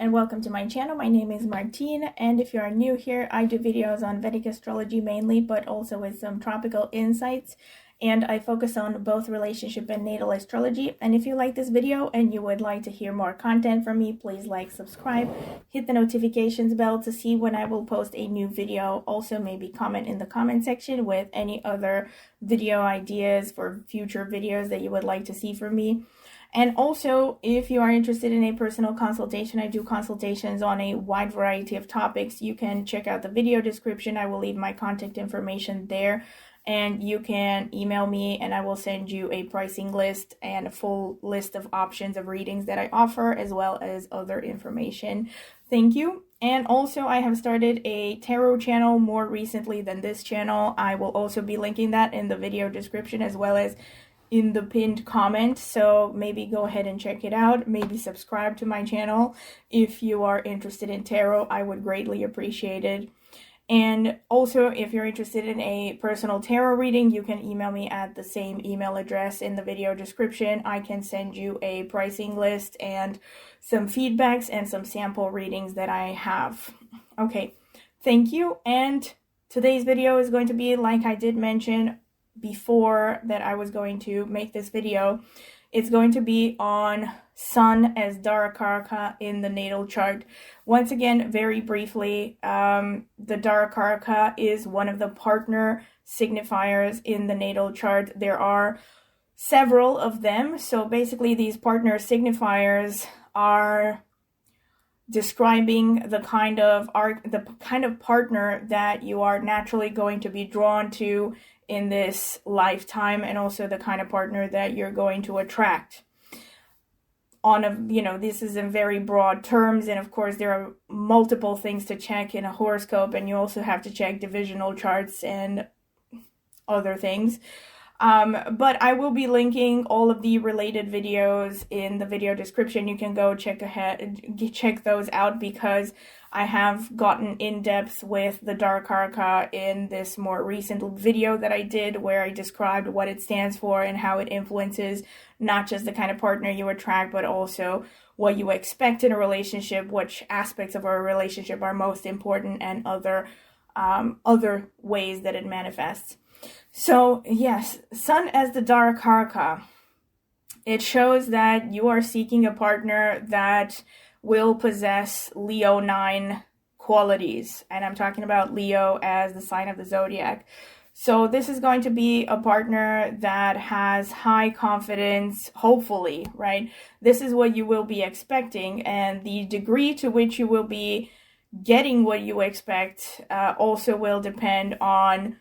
and welcome to my channel. My name is Martine, and if you are new here, I do videos on Vedic astrology mainly, but also with some tropical insights, and I focus on both relationship and natal astrology. And if you like this video and you would like to hear more content from me, please like, subscribe, hit the notifications bell to see when I will post a new video. Also, maybe comment in the comment section with any other video ideas for future videos that you would like to see from me. And also, if you are interested in a personal consultation, I do consultations on a wide variety of topics. You can check out the video description. I will leave my contact information there, and you can email me and I will send you a pricing list and a full list of options of readings that I offer, as well as other information. Thank you. And also, I have started a tarot channel more recently than this channel. I will also be linking that in the video description as well as in the pinned comment, so maybe go ahead and check it out. Maybe subscribe to my channel if you are interested in tarot. I would greatly appreciate it. And also, if you're interested in a personal tarot reading, you can email me at the same email address in the video description. I can send you a pricing list and some feedbacks and some sample readings that I have. Okay, thank you. And today's video is going to be, like I did mention before that I was going to make this video, it's going to be on Sun as Darakaraka in the natal chart. Once again, very briefly, the Darakaraka is one of the partner signifiers in the natal chart. There are several of them. So basically, these partner signifiers are describing the kind of partner that you are naturally going to be drawn to in this lifetime, and also the kind of partner that you're going to attract. This is in very broad terms, and of course there are multiple things to check in a horoscope, and you also have to check divisional charts and other things. But I will be linking all of the related videos in the video description. You can go check those out, because I have gotten in depth with the Darakaraka in this more recent video that I did, where I described what it stands for and how it influences not just the kind of partner you attract, but also what you expect in a relationship, which aspects of our relationship are most important, and other ways that it manifests. So yes, Sun as the Darakaraka, it shows that you are seeking a partner that will possess Leo 9 qualities. And I'm talking about Leo as the sign of the zodiac. So this is going to be a partner that has high confidence, hopefully, right? This is what you will be expecting. And the degree to which you will be getting what you expect also will depend on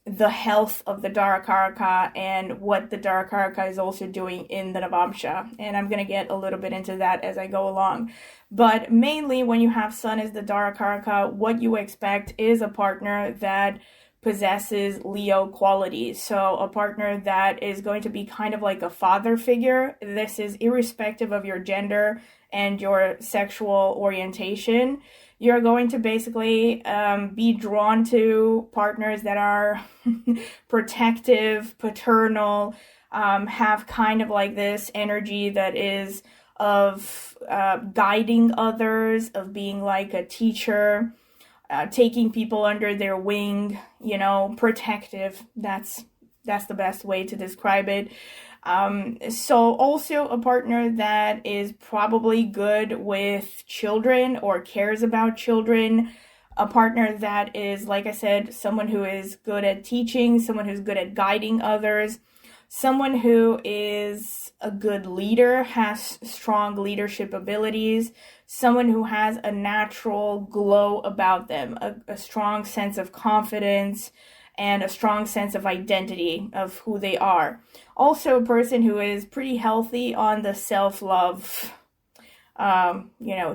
the health of the Darakaraka and what the Darakaraka is also doing in the Navamsha. And I'm going to get a little bit into that as I go along. But mainly, when you have Sun as the Darakaraka, what you expect is a partner that possesses Leo qualities. So a partner that is going to be kind of like a father figure. This is irrespective of your gender and your sexual orientation. You're going to basically be drawn to partners that are protective, paternal, have kind of like this energy that is of guiding others, of being like a teacher, taking people under their wing, protective. That's the best way to describe it. So also a partner that is probably good with children or cares about children. A partner that is, like I said, someone who is good at teaching, someone who's good at guiding others, someone who is a good leader, has strong leadership abilities, someone who has a natural glow about them, a strong sense of confidence, and a strong sense of identity of who they are. Also a person who is pretty healthy on the self-love,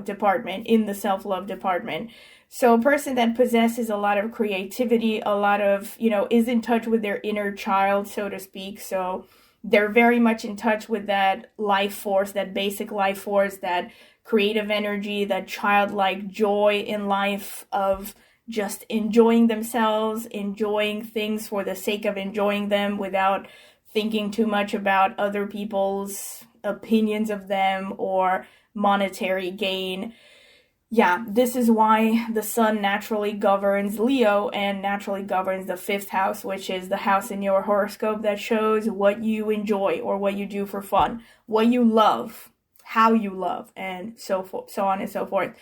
department, in the self-love department. So a person that possesses a lot of creativity, a lot of, is in touch with their inner child, so to speak. So they're very much in touch with that life force, that basic life force, that creative energy, that childlike joy in life of just enjoying themselves, enjoying things for the sake of enjoying them without thinking too much about other people's opinions of them or monetary gain. Yeah, this is why the sun naturally governs Leo and naturally governs the fifth house, which is the house in your horoscope that shows what you enjoy or what you do for fun, what you love, how you love, and so forth, so on and so forth.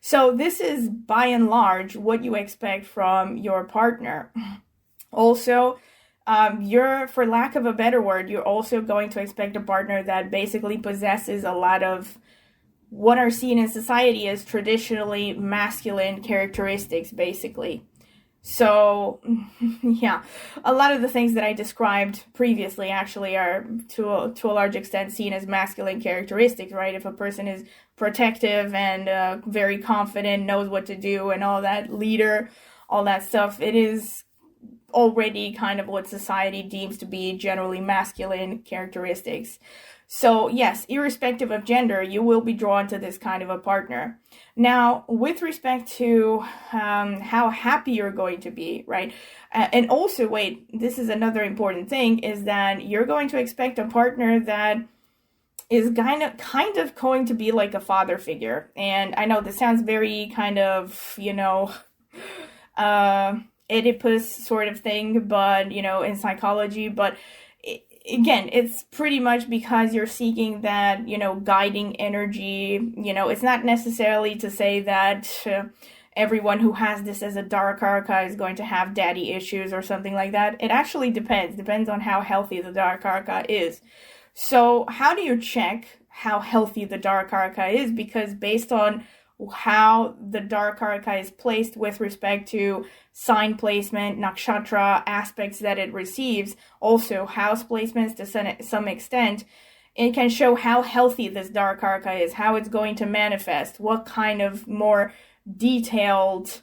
So this is by and large what you expect from your partner. Also, you're, for lack of a better word, you're also going to expect a partner that basically possesses a lot of what are seen in society as traditionally masculine characteristics, basically. So, yeah, a lot of the things that I described previously actually are to a large extent seen as masculine characteristics, right? If a person is protective and very confident, knows what to do, and all that, leader, all that stuff, it is already kind of what society deems to be generally masculine characteristics. So yes, irrespective of gender, you will be drawn to this kind of a partner. Now, with respect to how happy you're going to be, right? And also, wait, this is another important thing, is that you're going to expect a partner that is kind of going to be like a father figure. And I know this sounds very kind of, Oedipus sort of thing, but, in psychology, but again, it's pretty much because you're seeking that, guiding energy. It's not necessarily to say that everyone who has this as a Darakaraka is going to have daddy issues or something like that. It actually depends on how healthy the Darakaraka is. So how do you check how healthy the Darakaraka is? Because based on how the Darakaraka is placed with respect to sign placement, nakshatra aspects that it receives, also house placements to some extent, it can show how healthy this Darakaraka is, how it's going to manifest, what kind of more detailed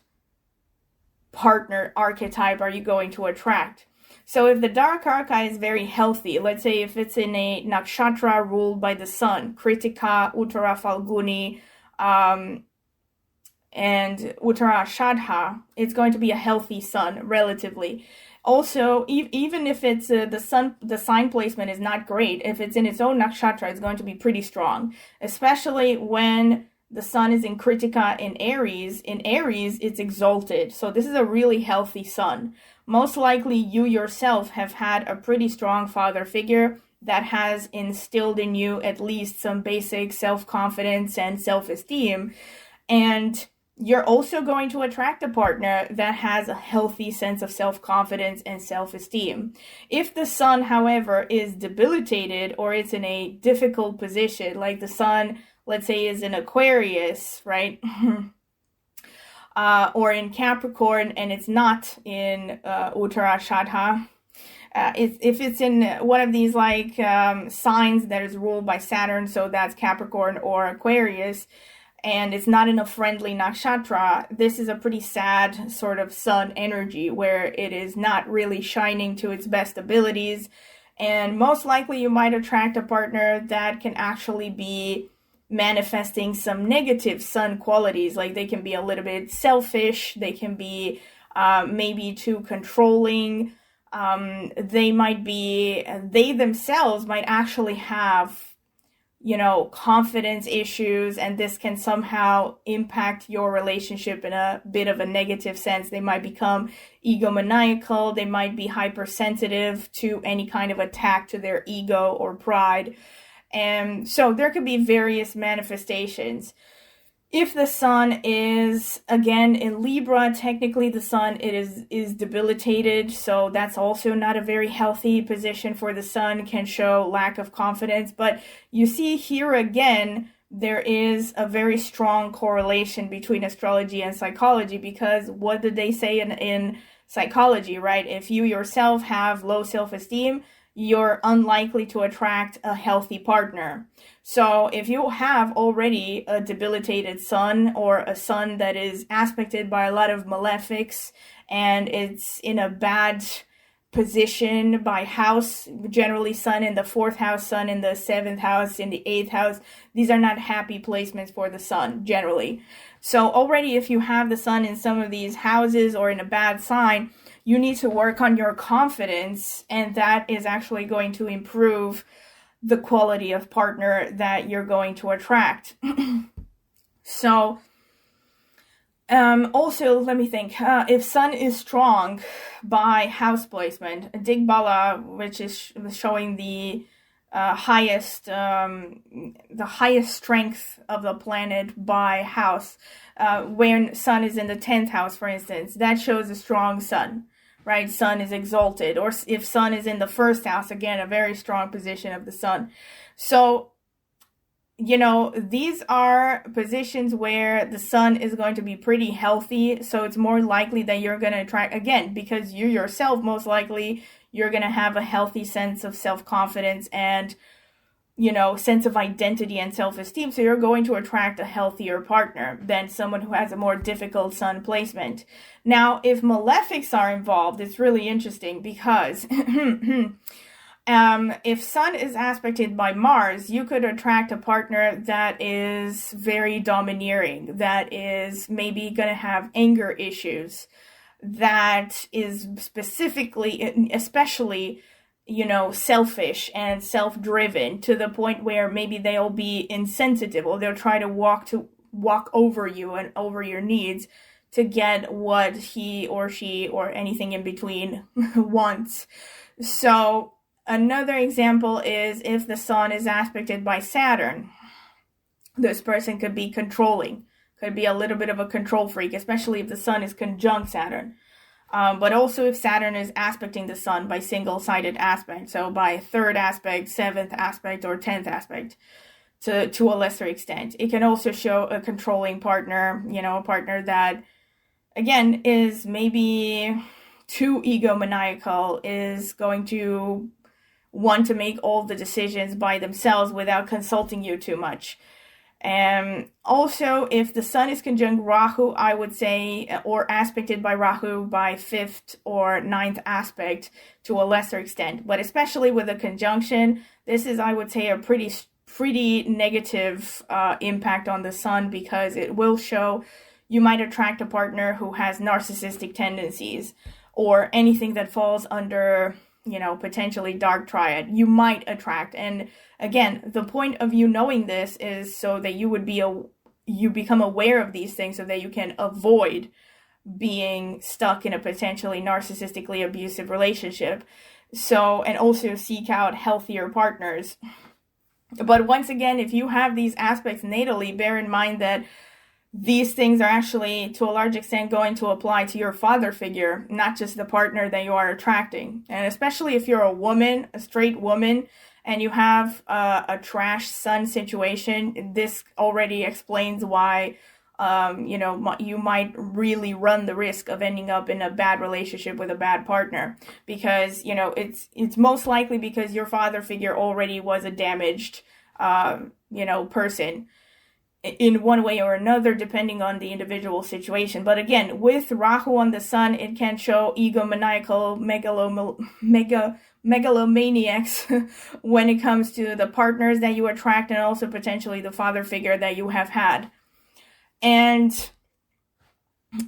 partner archetype are you going to attract. So if the Darakaraka is very healthy, let's say if it's in a nakshatra ruled by the sun, Kritika, Uttara Falguni, and Uttara Shadha, it's going to be a healthy sun relatively. Also, even if it's the sign placement is not great, if it's in its own nakshatra, it's going to be pretty strong, especially when the sun is in Kritika in Aries. In Aries, it's exalted. So this is a really healthy sun. Most likely you yourself have had a pretty strong father figure that has instilled in you at least some basic self-confidence and self-esteem. And you're also going to attract a partner that has a healthy sense of self-confidence and self-esteem. If the sun, however, is debilitated or it's in a difficult position, like the sun, let's say, is in Aquarius, right? Or in Capricorn, and it's not in Uttara Shadha. If it's in one of these signs that is ruled by Saturn, so that's Capricorn or Aquarius, and it's not in a friendly nakshatra, this is a pretty sad sort of sun energy where it is not really shining to its best abilities. And most likely you might attract a partner that can actually be manifesting some negative sun qualities. Like they can be a little bit selfish, they can be maybe too controlling, they themselves might actually have confidence issues, and this can somehow impact your relationship in a bit of a negative sense. They might become egomaniacal, they might be hypersensitive to any kind of attack to their ego or pride. And so there could be various manifestations. If the sun is, again, in Libra, technically the sun is debilitated, so that's also not a very healthy position for the sun, can show lack of confidence. But you see here again, there is a very strong correlation between astrology and psychology, because what did they say in psychology, right? If you yourself have low self-esteem, you're unlikely to attract a healthy partner. So if you have already a debilitated sun, or a sun that is aspected by a lot of malefics, and it's in a bad position by house, generally sun in the 4th house, sun in the 7th house, in the 8th house, these are not happy placements for the sun generally. So already if you have the sun in some of these houses or in a bad sign, you need to work on your confidence, and that is actually going to improve the quality of partner that you're going to attract. So, also, let me think. If Sun is strong by house placement, Digbala, which is showing the highest strength of the planet by house, when Sun is in the 10th house, for instance, that shows a strong Sun, right? Sun is exalted. Or if Sun is in the 1st house, again, a very strong position of the Sun. So, these are positions where the Sun is going to be pretty healthy. So it's more likely that you're going to attract, again, because you yourself, most likely, you're going to have a healthy sense of self-confidence and, sense of identity and self-esteem. So you're going to attract a healthier partner than someone who has a more difficult Sun placement. Now, if malefics are involved, it's really interesting because if Sun is aspected by Mars, you could attract a partner that is very domineering, that is maybe going to have anger issues, that is especially, selfish and self-driven to the point where maybe they'll be insensitive, or they'll try to walk over you and over your needs to get what he or she or anything in between wants. So another example is if the Sun is aspected by Saturn. This person could be controlling, could be a little bit of a control freak, especially if the Sun is conjunct Saturn. But also if Saturn is aspecting the Sun by single-sided aspect, so by 3rd aspect, 7th aspect, or 10th aspect, to a lesser extent. It can also show a controlling partner, a partner that, again, is maybe too egomaniacal, is going to want to make all the decisions by themselves without consulting you too much. And also, if the Sun is conjunct Rahu, I would say, or aspected by Rahu by 5th or 9th aspect to a lesser extent, but especially with a conjunction, this is, I would say, a pretty negative impact on the Sun, because it will show you might attract a partner who has narcissistic tendencies, or anything that falls under, potentially dark triad, you might attract. And again, the point of you knowing this is so that you become aware of these things, so that you can avoid being stuck in a potentially narcissistically abusive relationship. So, and also seek out healthier partners. But once again, if you have these aspects natally, bear in mind that these things are actually, to a large extent, going to apply to your father figure, not just the partner that you are attracting. And especially if you're a woman, a straight woman, and you have a trash Sun situation, this already explains why, you might really run the risk of ending up in a bad relationship with a bad partner. Because, it's most likely because your father figure already was a damaged, person, in one way or another, depending on the individual situation. But again, with Rahu on the Sun, it can show egomaniacal megalomaniacs when it comes to the partners that you attract, and also potentially the father figure that you have had. And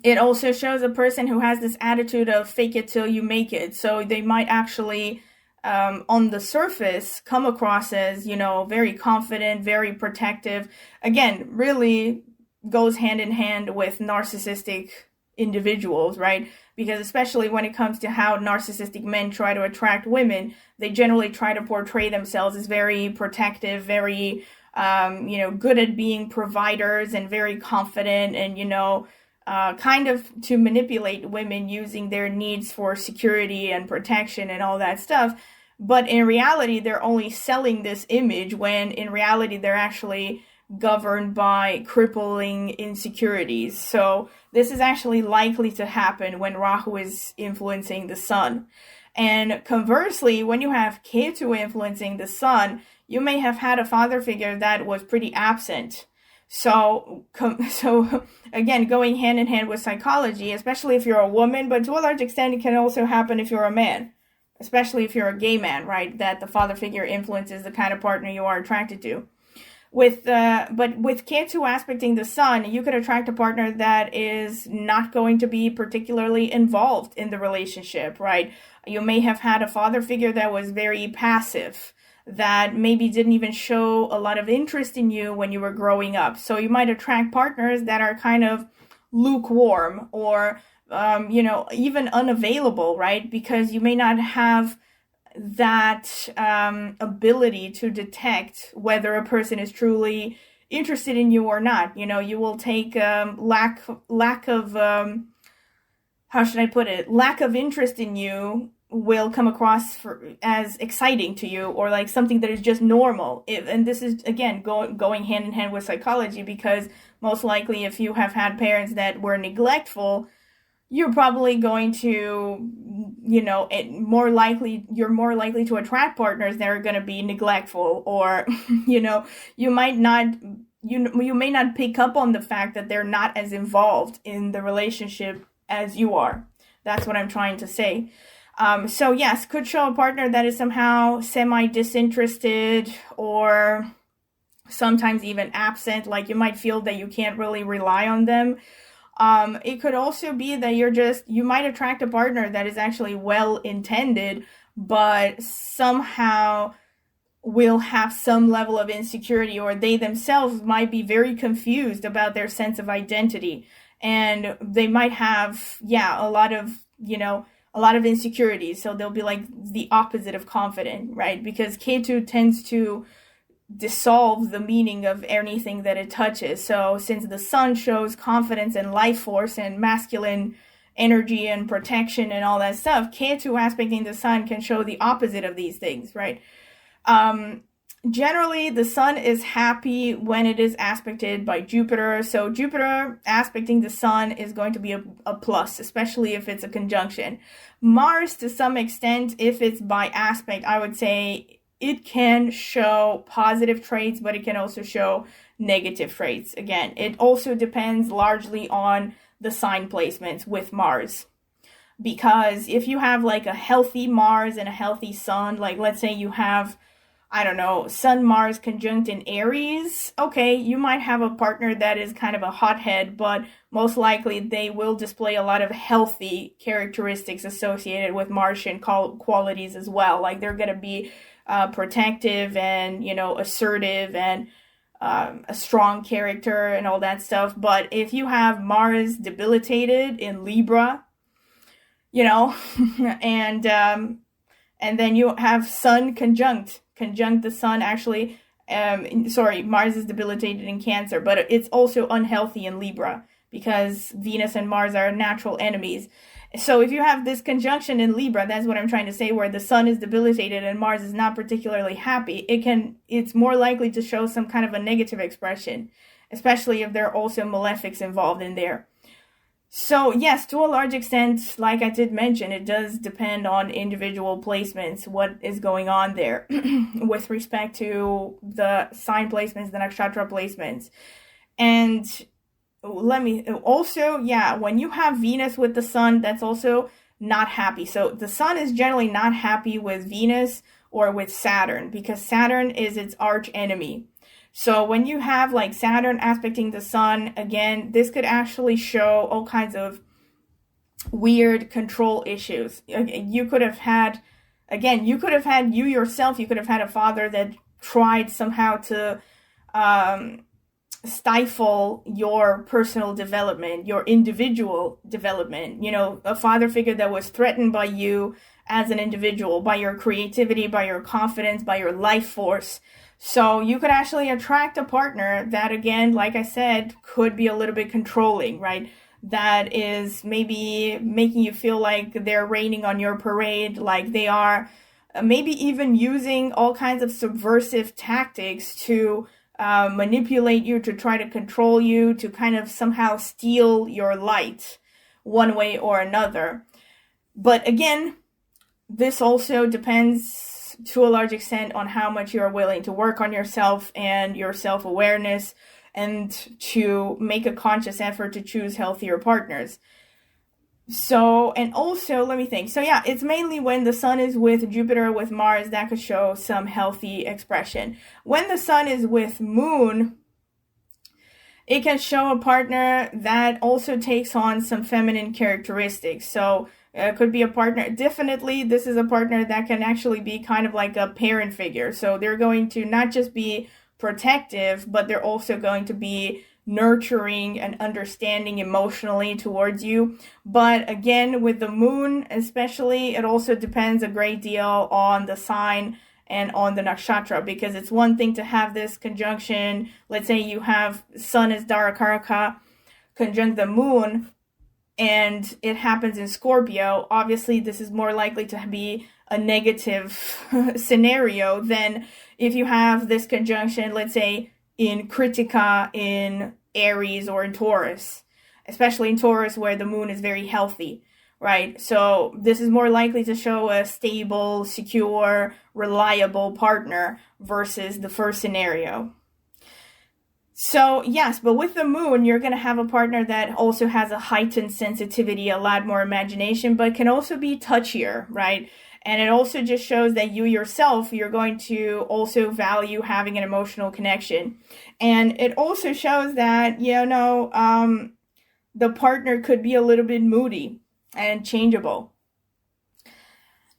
it also shows a person who has this attitude of fake it till you make it. So they might actually, on the surface, come across as, very confident, very protective. Again, really goes hand in hand with narcissistic individuals, right? Because especially when it comes to how narcissistic men try to attract women, they generally try to portray themselves as very protective, very, good at being providers, and very confident, and, kind of to manipulate women using their needs for security and protection and all that stuff. But in reality, they're only selling this image, when in reality, they're actually governed by crippling insecurities. So this is actually likely to happen when Rahu is influencing the Sun. And conversely, when you have Ketu influencing the Sun, you may have had a father figure that was pretty absent. So again, going hand in hand with psychology, especially if you're a woman, but to a large extent, it can also happen if you're a man, especially if you're a gay man, right? That the father figure influences the kind of partner you are attracted to. But with Ketu aspecting the Sun, you could attract a partner that is not going to be particularly involved in the relationship, right? You may have had a father figure that was very passive, that maybe didn't even show a lot of interest in you when you were growing up. So you might attract partners that are kind of lukewarm or, even unavailable, right? Because you may not have that ability to detect whether a person is truly interested in you or not. You will take lack of how should I put it? Lack of interest in you will come across as exciting to you, or like something that is just normal. And this is again going hand in hand with psychology, because most likely if you have had parents that were neglectful, you're probably going to, you're more likely to attract partners that are going to be neglectful, or, you might not, you may not pick up on the fact that they're not as involved in the relationship as you are. That's what I'm trying to say. So yes, could show a partner that is somehow semi-disinterested, or sometimes even absent, like you might feel that you can't really rely on them. It could also be that you might attract a partner that is actually well-intended, but somehow will have some level of insecurity, or they themselves might be very confused about their sense of identity. And they might have, a lot of insecurities. So they'll be like the opposite of confident, right? Because Ketu tends to dissolve the meaning of anything that it touches. So since the sun shows confidence and life force and masculine energy and protection and all that stuff, Ketu aspecting the sun can show the opposite of these things, right? Generally, the sun is happy when it is aspected by Jupiter. So Jupiter aspecting the sun is going to be a plus, especially if it's a conjunction. Mars, to some extent, if it's by aspect, I would say it can show positive traits, but it can also show negative traits. Again, it also depends largely on the sign placements with Mars. Because if you have like a healthy Mars and a healthy sun, like let's say you have, I don't know, Sun Mars conjunct in Aries, okay, you might have a partner that is kind of a hothead, but most likely they will display a lot of healthy characteristics associated with Martian qualities as well. Like they're going to be protective and, assertive and a strong character and all that stuff. But if you have Mars debilitated in Libra, and then you have Sun conjunct the sun, actually, Mars is debilitated in Cancer, but it's also unhealthy in Libra because Venus and Mars are natural enemies. So if you have this conjunction in Libra, that's what I'm trying to say, where the sun is debilitated and Mars is not particularly happy, it's more likely to show some kind of a negative expression, especially if there are also malefics involved in there. So yes, to a large extent, like I did mention, it does depend on individual placements, what is going on there with respect to the sign placements, the nakshatra placements. And when you have Venus with the sun, that's also not happy. So the sun is generally not happy with Venus or with Saturn, because Saturn is its arch enemy. So when you have like Saturn aspecting the sun, again, this could actually show all kinds of weird control issues. You could have had a father that tried somehow to stifle your personal development, your individual development. A father figure that was threatened by you as an individual, by your creativity, by your confidence, by your life force. So you could actually attract a partner that, again, like I said, could be a little bit controlling, right? That is maybe making you feel like they're raining on your parade, like they are maybe even using all kinds of subversive tactics to manipulate you, to try to control you, to kind of somehow steal your light one way or another. But again, this also depends to a large extent on how much you are willing to work on yourself and your self-awareness, and to make a conscious effort to choose healthier partners. So, and also, let me think. So yeah, it's mainly when the sun is with Jupiter, with Mars, that could show some healthy expression. When the sun is with Moon, it can show a partner that also takes on some feminine characteristics. So Could be a partner. Definitely, this is a partner that can actually be kind of like a parent figure. So they're going to not just be protective, but they're also going to be nurturing and understanding emotionally towards you. But again, with the moon especially, it also depends a great deal on the sign and on the nakshatra, because it's one thing to have this conjunction. Let's say you have sun as Darakaraka conjunct the moon, and it happens in Scorpio. Obviously, this is more likely to be a negative scenario than if you have this conjunction, let's say, in Kritika, in Aries, or in Taurus, especially in Taurus where the moon is very healthy, right? So this is more likely to show a stable, secure, reliable partner versus the first scenario. So yes, but with the moon, you're going to have a partner that also has a heightened sensitivity, a lot more imagination, but can also be touchier, right? And it also just shows that you yourself, you're going to also value having an emotional connection. And it also shows that, the partner could be a little bit moody and changeable.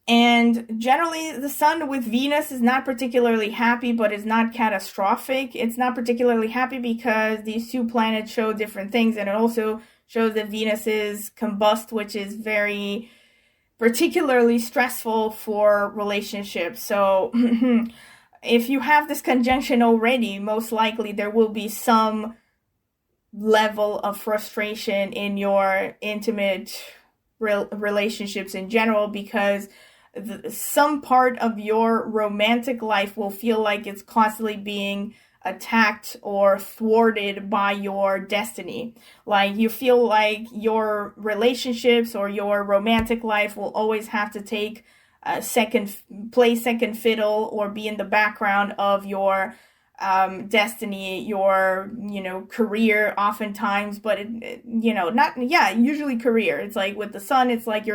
And generally, the sun with Venus is not particularly happy, but is not catastrophic. It's not particularly happy because these two planets show different things, and it also shows that Venus is combust, which is very particularly stressful for relationships. So if you have this conjunction already, most likely there will be some level of frustration in your intimate relationships in general, because some part of your romantic life will feel like it's constantly being attacked or thwarted by your destiny. Like you feel like your relationships or your romantic life will always have to take second fiddle or be in the background of your destiny, your career oftentimes, but usually career. It's like with the sun, it's like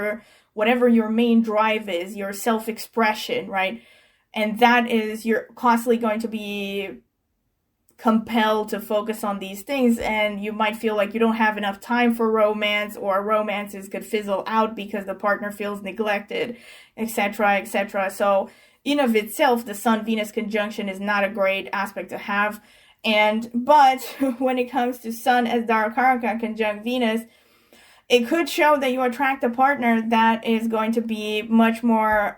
whatever your main drive is, your self-expression, right? And that is, you're constantly going to be compelled to focus on these things, and you might feel like you don't have enough time for romance, or romances could fizzle out because the partner feels neglected, etc., etc. So in of itself, the Sun-Venus conjunction is not a great aspect to have. But when it comes to Sun as Darakaraka conjunct Venus, it could show that you attract a partner that is going to be much more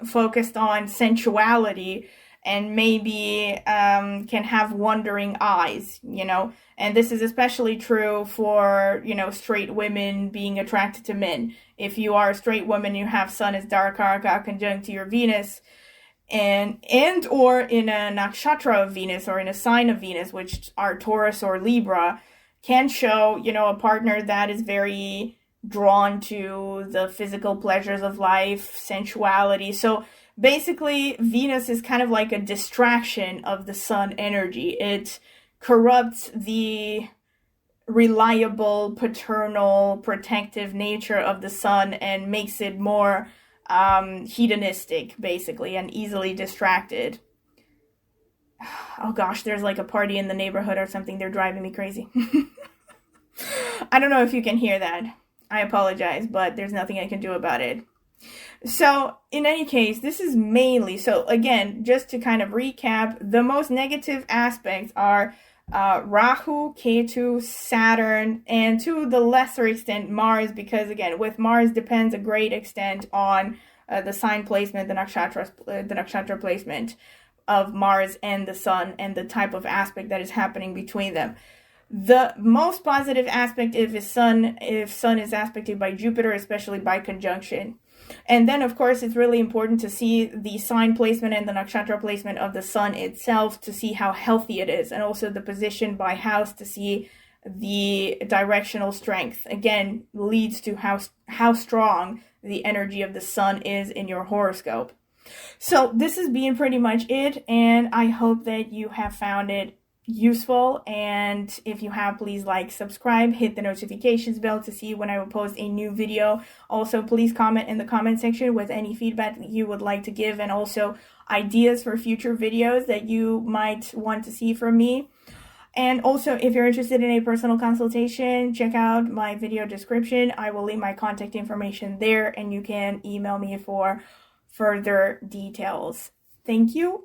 focused on sensuality, and maybe can have wandering eyes, and this is especially true for, straight women being attracted to men. If you are a straight woman, you have Sun as Darakaraka conjunct to your Venus, and or in a nakshatra of Venus, or in a sign of Venus, which are Taurus or Libra, can show, a partner that is very drawn to the physical pleasures of life, sensuality. So basically, Venus is kind of like a distraction of the sun energy. It corrupts the reliable, paternal, protective nature of the sun and makes it more hedonistic, basically, and easily distracted. Oh gosh, there's like a party in the neighborhood or something. They're driving me crazy. I don't know if you can hear that. I apologize, but there's nothing I can do about it. So in any case, this is mainly, so again, just to kind of recap, the most negative aspects are Rahu, Ketu, Saturn, and to the lesser extent Mars, because again, with Mars depends a great extent on the sign placement, the nakshatra placement of Mars and the Sun, and the type of aspect that is happening between them. The most positive aspect if Sun is aspected by Jupiter, especially by conjunction. And then, of course, it's really important to see the sign placement and the nakshatra placement of the Sun itself to see how healthy it is, and also the position by house to see the directional strength. Again, leads to how strong the energy of the Sun is in your horoscope. So this has been pretty much it, and I hope that you have found it useful, and if you have, please like, subscribe, hit the notifications bell to see when I will post a new video. Also, please comment in the comment section with any feedback you would like to give, and also ideas for future videos that you might want to see from me. And also, if you're interested in a personal consultation, check out my video description. I will leave my contact information there, and you can email me for further details. Thank you.